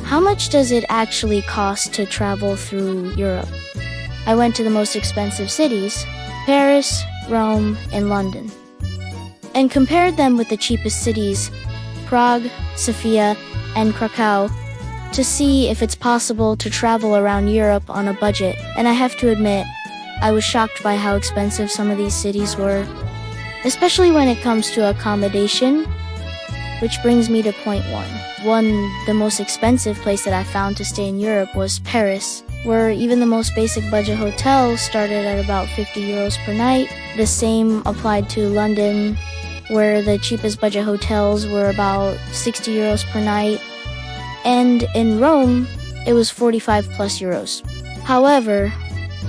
How much does it actually cost to travel through Europe? I went to the most expensive cities, Paris, Rome, and London, and compared them with the cheapest cities, Prague, Sofia, and Krakow, to see if it's possible to travel around Europe on a budget. And I have to admit, I was shocked by how expensive some of these cities were, especially when it comes to accommodation, which brings me to point one. The most expensive place that I found to stay in Europe was Paris, where even the most basic budget hotel started at about 50 euros per night. The same applied to London, where the cheapest budget hotels were about 60 euros per night. And in Rome, it was 45 plus euros. However,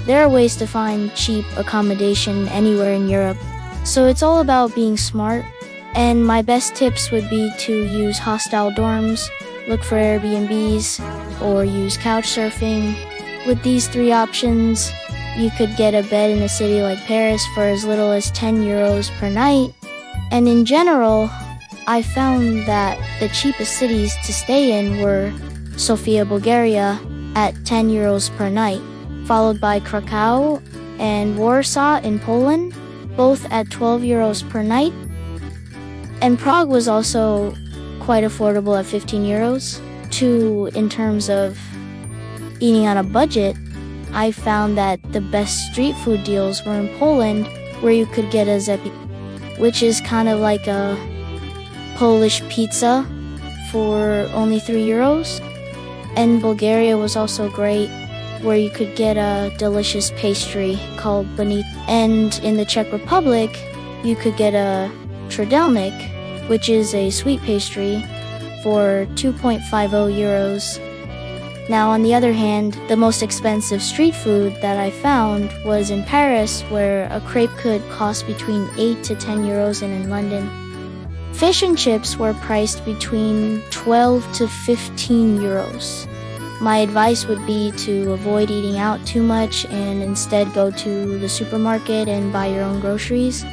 there are ways to find cheap accommodation anywhere in Europe, so it's all about being smart. And my best tips would be to use hostel dorms, look for Airbnbs, or use couch surfing. With these three options, you could get a bed in a city like Paris for as little as 10 euros per night. And in general, I found that the cheapest cities to stay in were Sofia, Bulgaria at 10 euros per night, followed by Krakow and Warsaw in Poland, both at 12 euros per night. And Prague was also quite affordable at 15 euros. In terms of eating on a budget, I found that the best street food deals were in Poland, where you could get a zepi, which is kind of like a Polish pizza for only 3 euros. And Bulgaria was also great, where you could get a delicious pastry called banit. And in the Czech Republic, you could get a trdelnik, which is a sweet pastry, for 2.50 euros. Now, on the other hand, the most expensive street food that I found was in Paris, where a crepe could cost between 8 to 10 euros, and in London, fish and chips were priced between 12 to 15 euros. My advice would be to avoid eating out too much and instead go to the supermarket and buy your own groceries,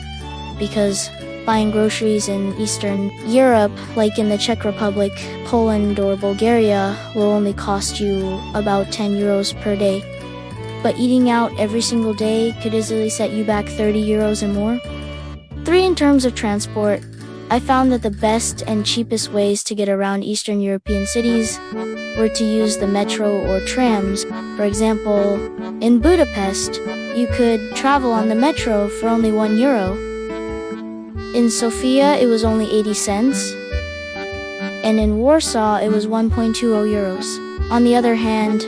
because buying groceries in Eastern Europe, like in the Czech Republic, Poland, or Bulgaria, will only cost you about 10 euros per day. But eating out every single day could easily set you back 30 euros and more. 3, in terms of transport, I found that the best and cheapest ways to get around Eastern European cities were to use the metro or trams. For example, in Budapest, you could travel on the metro for only 1 euro. In Sofia, it was only 80 cents, and in Warsaw, it was 1.20 euros. On the other hand,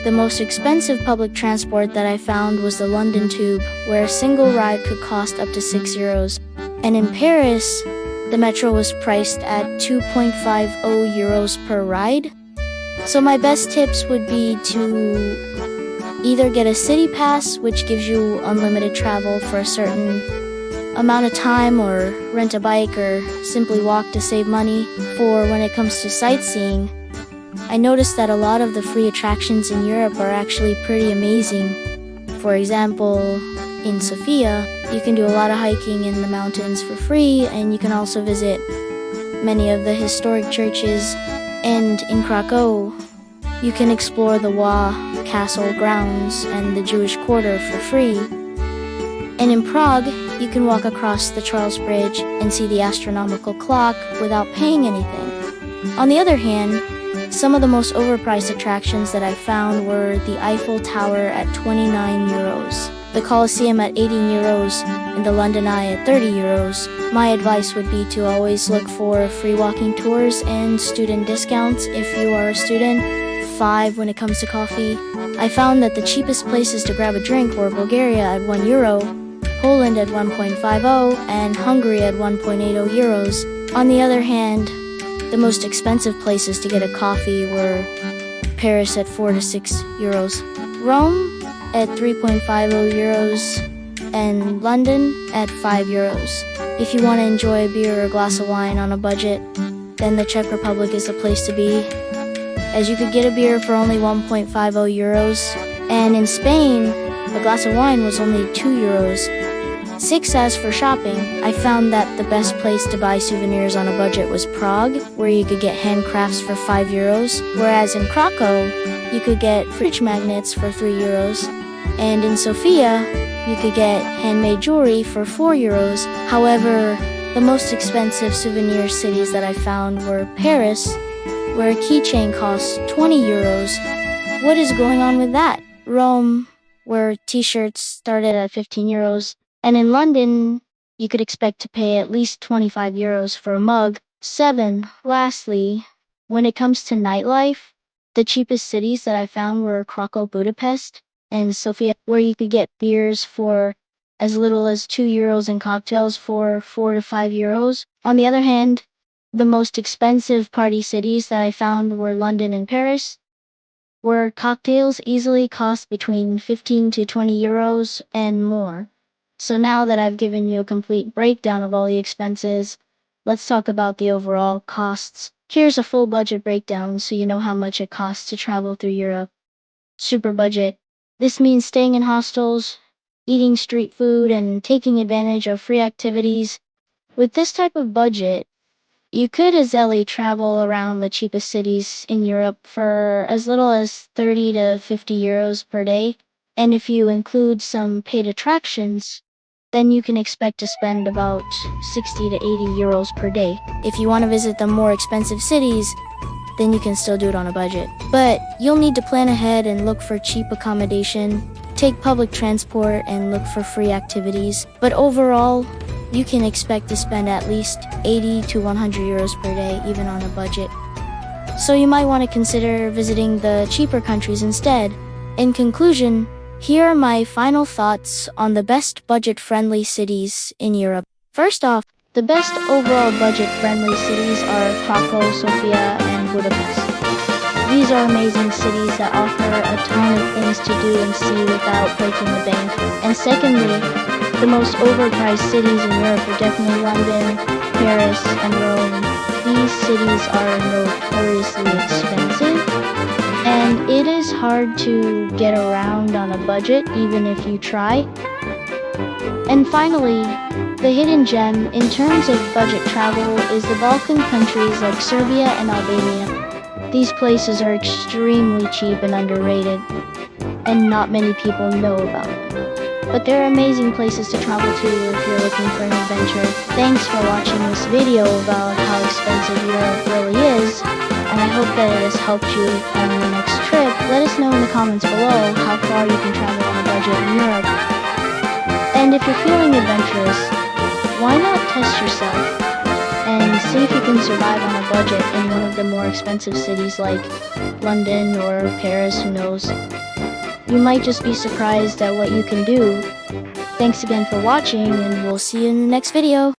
the most expensive public transport that I found was the London Tube, where a single ride could cost up to 6 euros. And in Paris, the metro was priced at 2.50 euros per ride. So my best tips would be to either get a city pass, which gives you unlimited travel for a certain amount of time, or rent a bike, or simply walk to save money. For when it comes to sightseeing, I noticed that a lot of the free attractions in Europe are actually pretty amazing. For example, in Sofia, you can do a lot of hiking in the mountains for free, and you can also visit many of the historic churches. And in Krakow, you can explore the Wa Castle grounds and the Jewish Quarter for free. And in Prague, you can walk across the Charles Bridge and see the astronomical clock without paying anything. On the other hand, some of the most overpriced attractions that I found were the Eiffel Tower at 29 euros, the Colosseum at 18 euros, and the London Eye at 30 euros. My advice would be to always look for free walking tours and student discounts if you are a student. 5, when it comes to coffee, I found that the cheapest places to grab a drink were Bulgaria at 1 euro, Poland at 1.50, and Hungary at 1.80 euros. On the other hand, the most expensive places to get a coffee were Paris at 4 to 6 euros, Rome at 3.50 euros, and London at 5 euros. If you want to enjoy a beer or a glass of wine on a budget, then the Czech Republic is the place to be, as you could get a beer for only 1.50 euros, and in Spain, a glass of wine was only 2 euros. 6. As for shopping, I found that the best place to buy souvenirs on a budget was Prague, where you could get handcrafts for €5, whereas in Krakow, you could get fridge magnets for €3, and in Sofia, you could get handmade jewelry for €4. However, the most expensive souvenir cities that I found were Paris, where a keychain costs €20. What is going on with that? Rome, where t-shirts started at €15, and in London, you could expect to pay at least €25 for a mug. 7. Lastly, when it comes to nightlife, the cheapest cities that I found were Krakow, Budapest, and Sofia, where you could get beers for as little as €2 and cocktails for €4 to €5. On the other hand, the most expensive party cities that I found were London and Paris, where cocktails easily cost between €15 to €20 and more. So now that I've given you a complete breakdown of all the expenses, let's talk about the overall costs. Here's a full budget breakdown so you know how much it costs to travel through Europe. Super budget. This means staying in hostels, eating street food, and taking advantage of free activities. With this type of budget, you could easily travel around the cheapest cities in Europe for as little as 30 to €50 per day. And if you include some paid attractions, then you can expect to spend about 60 to €80 per day. If you want to visit the more expensive cities, then you can still do it on a budget. But you'll need to plan ahead and look for cheap accommodation, take public transport, and look for free activities. But overall, you can expect to spend at least 80 to €100 per day, even on a budget. So you might want to consider visiting the cheaper countries instead. In conclusion, here are my final thoughts on the best budget-friendly cities in Europe. First off, the best overall budget-friendly cities are Krakow, Sofia, and Budapest. These are amazing cities that offer a ton of things to do and see without breaking the bank. And secondly, the most overpriced cities in Europe are definitely London, Paris, and Rome. These cities are notoriously expensive, and it is hard to get around on a budget even if you try. And finally, the hidden gem in terms of budget travel is the Balkan countries like Serbia and Albania. These places are extremely cheap and underrated, and not many people know about them. But they're amazing places to travel to if you're looking for an adventure. Thanks for watching this video about how expensive Europe really is, and I hope that it has helped you on your next trip. Let us know in the comments below how far you can travel on a budget in Europe. And if you're feeling adventurous, why not test yourself and see if you can survive on a budget in one of the more expensive cities like London or Paris, who knows. You might just be surprised at what you can do. Thanks again for watching, and we'll see you in the next video.